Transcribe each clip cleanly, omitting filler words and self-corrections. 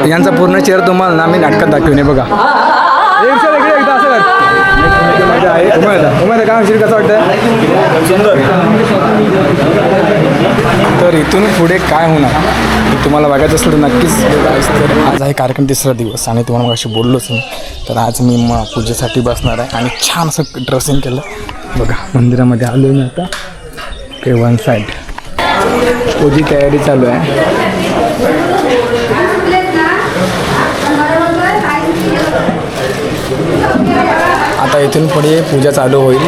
यांचा पूर्ण चेहरा तुम्हाला ना मी नाटकात दाखवून आहे बघा. एकदा असं आहे तुम्हाला काय म्हणशील कसं वाटतं? सुंदर. तर इथून पुढे काय होणार तुम्हाला बघायचं असेल तर नक्कीच. तर आज आहे कार्यक्रम 3रा दिवस आणि तुम्हाला मग अशी बोललोच मी. तर आज मी मग पूजेसाठी बसणार आहे आणि छान असं ड्रेसिंग केलं बघा. मंदिरामध्ये आलो मी आता. ते वन साईड पूजी तयारी चालू आहे. आता इथून पुढे पूजा चालू होईल.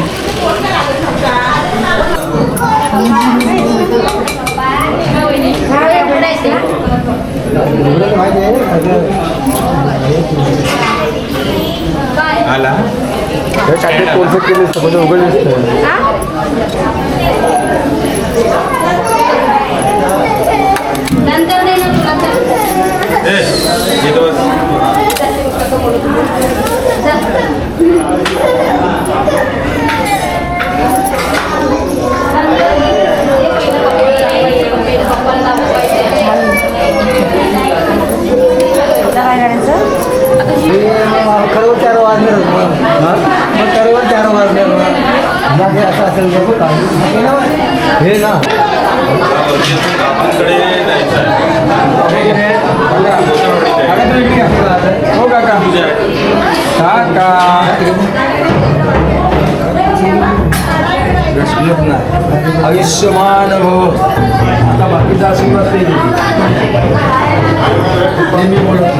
आला काय कोर्स केले सगळं उघड दिसतं. खरं 4 वाजले मग खरं 4 वाजले बाकी असं असेल हे ना हो काका काका आयुष्यमान हो. आता बाकीचा आशीर्वाद मी बोलत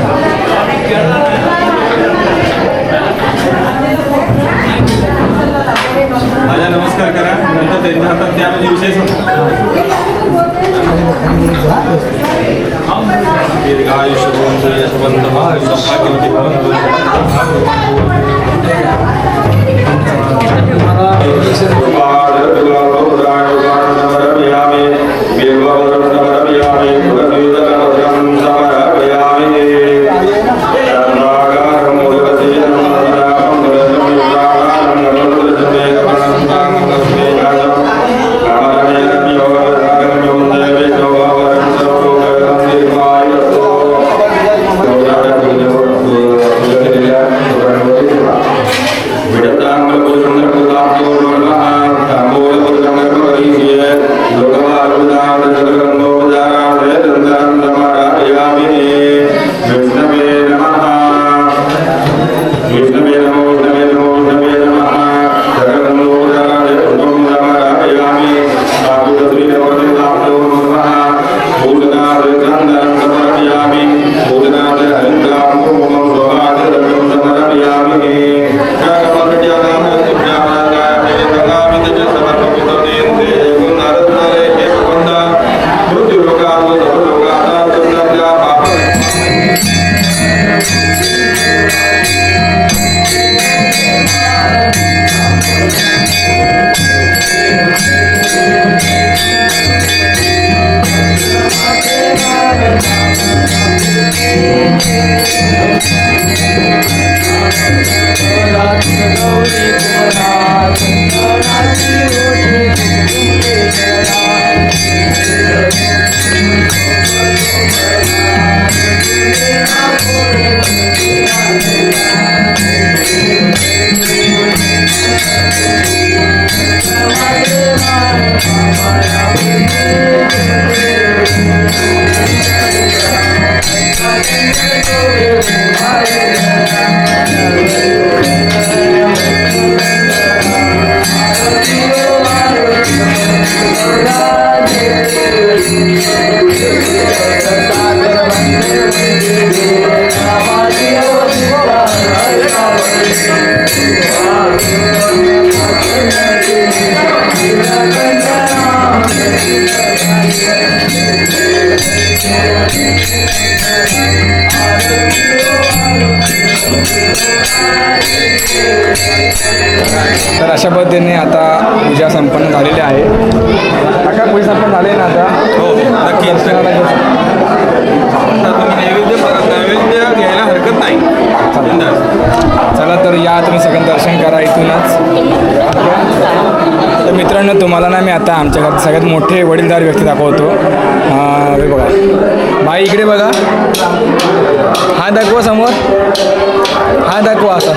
माझा नमस्कार करा. नंतर त्यांच्या हातात त्या म्हणजे विशेष तर अशा पद्धतीने आता पूजा संपन्न झालेली आहे. काका पूजा संपन्न झाली ना आता? हो नक्की. नैवेद्य घ्यायला हरकत नाही. चला तर या तुम्ही सगळं दर्शन करा इथूनच. तर मित्रांनो तुम्हाला ना मी आता आमच्या घरात सगळ्यात मोठे वडीलधार व्यक्ती दाखवतो. बघा बाई इकडे बघा. दाखवा समोर, हा दाखवा असा.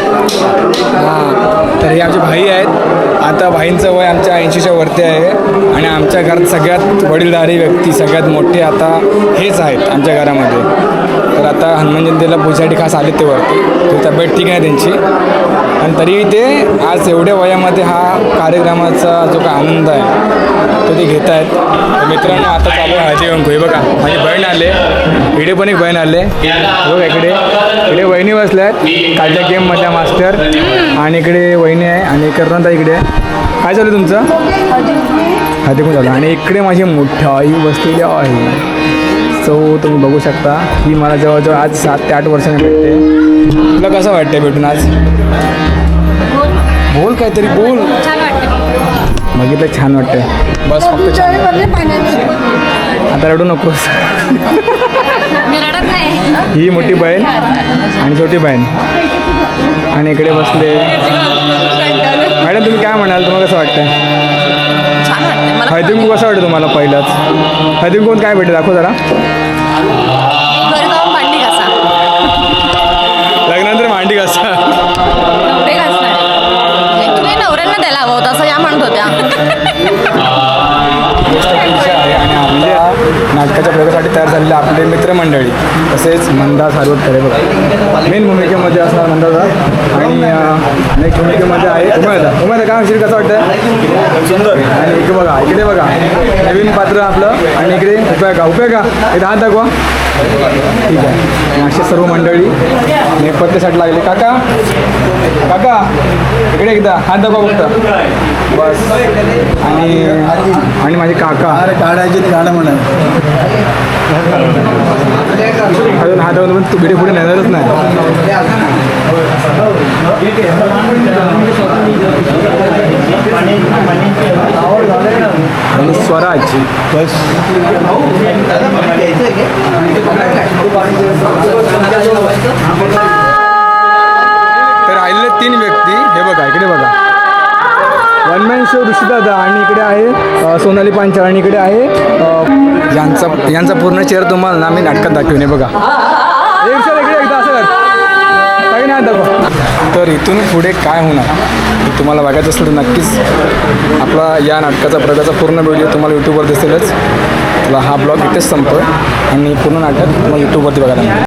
हां, तर हे आमचे भाई आहेत. आता भाईंचं वय आमच्या 80च्या वरती आहे आणि आमच्या घरात सगळ्यात वडीलधारी व्यक्ती, सगळ्यात मोठे आता हेच आहेत आमच्या घरामध्ये. तर आता हनुमान जयंतीला पूजेसाठी खास आले ते वरती. तर तब्येत ठीक आहे त्यांची, आणि तरी ते आज एवढ्या वयामध्ये हा कार्यक्रमाचा जो काय आनंद आहे तो ते घेत आहेत. तर मित्रांनो, आता चालू आहे हळदी कुंकू. हे बघा माझी बहीण आले, इकडे पण एक बहीण आले. बघा इकडे इकडे वहिनी बसल्या आहेत कालच्या गेममधल्या मास्टर, आणि इकडे वहिनी आहे आणि कर्णता इकडे आहे. काय चालू आहे तुमचं? हळदी कुंकू चालू. आणि इकडे माझी मोठी आई बसलेली आहे. सो तुम्ही बघू शकता, ही मला जवळजवळ आज 7 ते 8 वर्षांनी भेटते. तुला कसं वाटतंय भेटून आज? बोल काहीतरी बोल. छान वाटतं. बघितलं छान वाटतंय. बस फक्त छान. आता रडू नकोस. मी रडत नाही. ही मोठी बहीण आणि छोटी बहीण आणि इकडे बसले. मॅडम तुम्ही काय म्हणाल, तुम्हाला कसं वाटतंय? छान वाटतं मला. हळदी कुंकू कसं वाटतं तुम्हाला पहिलंच? हळदी कुंकू काय भेटेल दाखव जरा. घरी जाऊन भांडी घासा. लग्नानंतर मांडी कसा? नवरे घासणार. ॲक्च्युली नवऱ्यांना द्यायला हवं होतं असं या म्हणत होत्या. आहे आणि आपल्या नाटकाच्या प्रयोगासाठी तयार झालेले आपले मित्रमंडळी, तसेच मंदा सारवतकर बघा मेन भूमिकेमध्ये असणार मंदाचा, आणि नेक्स्ट भूमिकेमध्ये आहे उमेदा. उमेदा काय म्हणशील, कसं वाटतं? सुंदर. आणि इकडे बघा, इकडे बघा नवीन पात्र आपलं, आणि इकडे उपयोगा इथे हात दाखवा. ठीक आहे. आणि असे सर्व मंडळी नेपथ्यासाठी लागले. काका काका इकडे एकदा हात दाखवा फक्त बस. आणि माझे काका अरे काढायची ती गाणं म्हणा. अजून हात दाखवून तू भिडे पुढे नेणारच नाही. आणि स्वराज बस तर राहिलेले 3 व्यक्ती. हे बघा इकडे बघा, वन मॅन शो ऋषिदादा, आणि इकडे आहे सोनाली पांचाळ, आणि इकडे आहे यांचा पूर्ण चेहरा तुम्हाला ना मी नाटकात दाखवेन. हे बघा इकडे एकदा असं काही नाही दाखवा. तर इथून पुढे काय होणार हे तुम्हाला बघायचं असेल तर नक्कीच आपला या नाटकाचा प्रयोगाचा पूर्ण व्हिडिओ तुम्हाला यूट्यूबवर दिसेलच. तुला हा ब्लॉग इथेच संपतो आणि पूर्ण नाटक मग यूट्यूबवरती बघायला मिळेल.